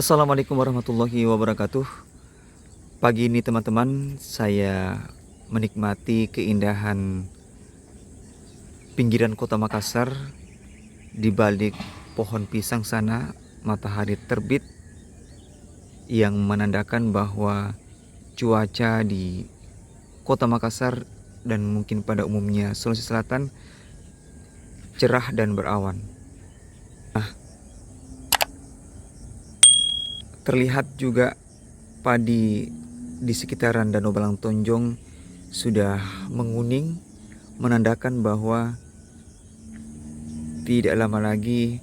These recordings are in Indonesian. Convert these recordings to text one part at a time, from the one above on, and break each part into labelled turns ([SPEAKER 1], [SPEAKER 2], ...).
[SPEAKER 1] Assalamualaikum warahmatullahi wabarakatuh. Pagi ini teman-teman, saya menikmati keindahan pinggiran kota Makassar. Di balik pohon pisang sana, matahari terbit yang menandakan bahwa cuaca di kota Makassar dan mungkin pada umumnya Sulawesi Selatan cerah dan berawan. Terlihat juga padi di sekitaran Danau Balangtonjong sudah menguning, menandakan bahwa tidak lama lagi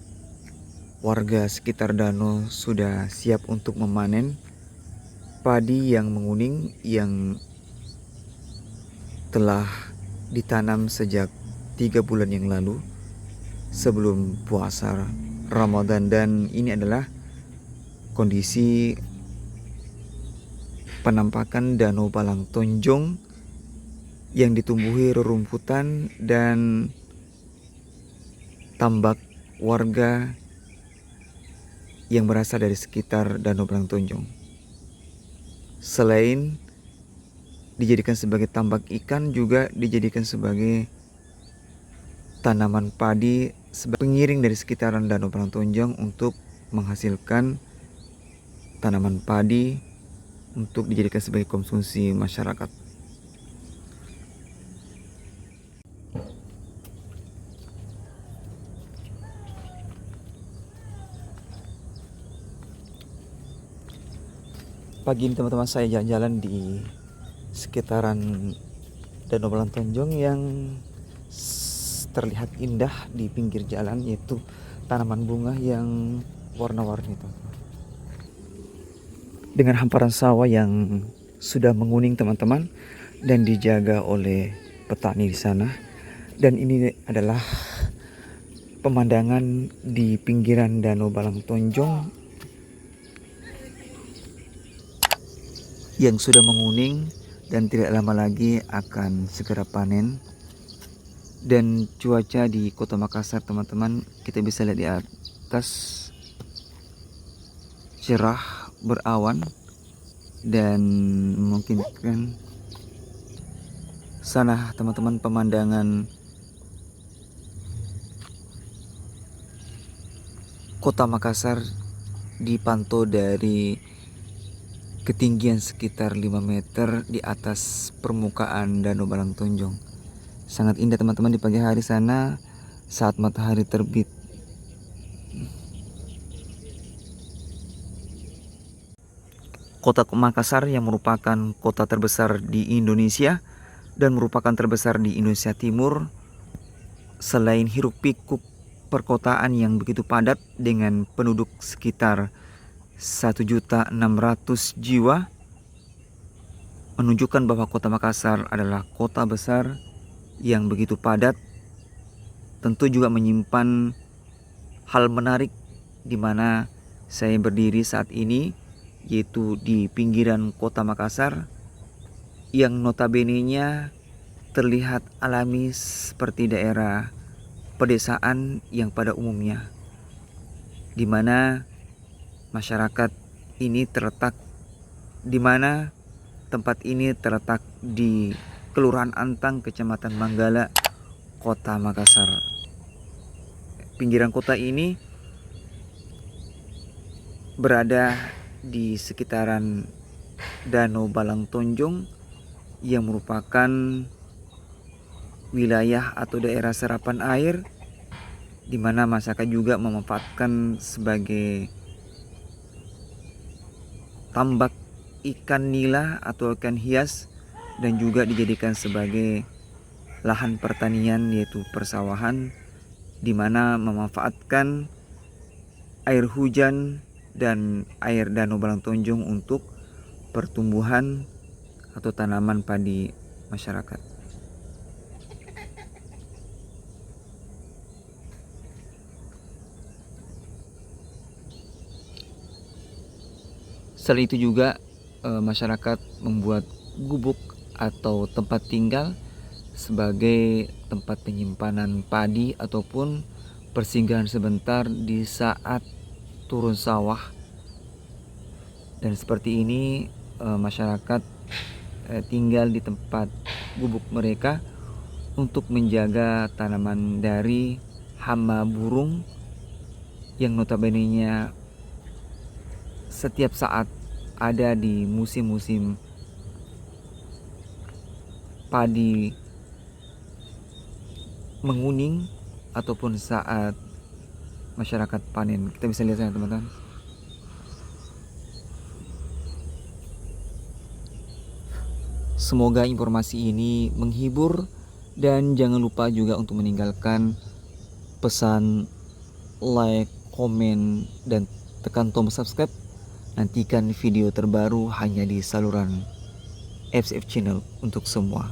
[SPEAKER 1] warga sekitar danau sudah siap untuk memanen padi yang menguning yang telah ditanam sejak 3 bulan yang lalu sebelum puasa Ramadan. Dan ini adalah kondisi penampakan Danau Balangtonjong yang ditumbuhi rerumputan dan tambak warga yang berasal dari sekitar Danau Balangtonjong. Selain dijadikan sebagai tambak ikan, juga dijadikan sebagai tanaman padi sebagai pengiring dari sekitaran Danau Balangtonjong untuk menghasilkan tanaman padi untuk dijadikan sebagai konsumsi masyarakat. Pagi ini teman-teman, saya jalan-jalan di sekitaran Danau Balangtonjong yang terlihat indah di pinggir jalan, yaitu tanaman bunga yang warna-warni teman-teman. Dengan hamparan sawah yang sudah menguning teman-teman dan dijaga oleh petani di sana. Dan ini adalah pemandangan di pinggiran Danau Balangtonjong yang sudah menguning dan tidak lama lagi akan segera panen. Dan cuaca di kota Makassar teman-teman, kita bisa lihat di atas cerah, berawan, dan mungkin kan sana teman-teman pemandangan kota Makassar dipantau dari ketinggian sekitar 5 meter di atas permukaan Danau Balangtonjong. Sangat indah teman-teman di pagi hari sana saat matahari terbit. Kota Makassar yang merupakan kota terbesar di Indonesia dan merupakan terbesar di Indonesia Timur, selain hiruk pikuk perkotaan yang begitu padat dengan penduduk sekitar 1.600.000 jiwa, menunjukkan bahwa kota Makassar adalah kota besar yang begitu padat. Tentu juga menyimpan hal menarik di mana saya berdiri saat ini, yaitu di pinggiran kota Makassar yang notabene-nya terlihat alami seperti daerah pedesaan yang pada umumnya, di mana masyarakat ini terletak, di mana tempat ini terletak di Kelurahan Antang, Kecamatan Manggala, Kota Makassar. Pinggiran kota ini berada di sekitaran Danau Balangtonjong yang merupakan wilayah atau daerah serapan air, di mana masyarakat juga memanfaatkan sebagai tambak ikan nila atau ikan hias, dan juga dijadikan sebagai lahan pertanian yaitu persawahan, di mana memanfaatkan air hujan dan air Danau Balangtonjong untuk pertumbuhan atau tanaman padi masyarakat. Selain itu juga masyarakat membuat gubuk atau tempat tinggal sebagai tempat penyimpanan padi ataupun persinggahan sebentar di saat turun sawah Dan seperti ini masyarakat tinggal di tempat gubuk mereka untuk menjaga tanaman dari hama burung yang notabene-nya setiap saat ada di musim-musim padi menguning ataupun saat masyarakat panen. Kita bisa lihat ya teman-teman. Semoga informasi ini menghibur dan jangan lupa juga untuk meninggalkan pesan like, komen, dan tekan tombol subscribe. Nantikan video terbaru hanya di saluran FCF Channel untuk semua.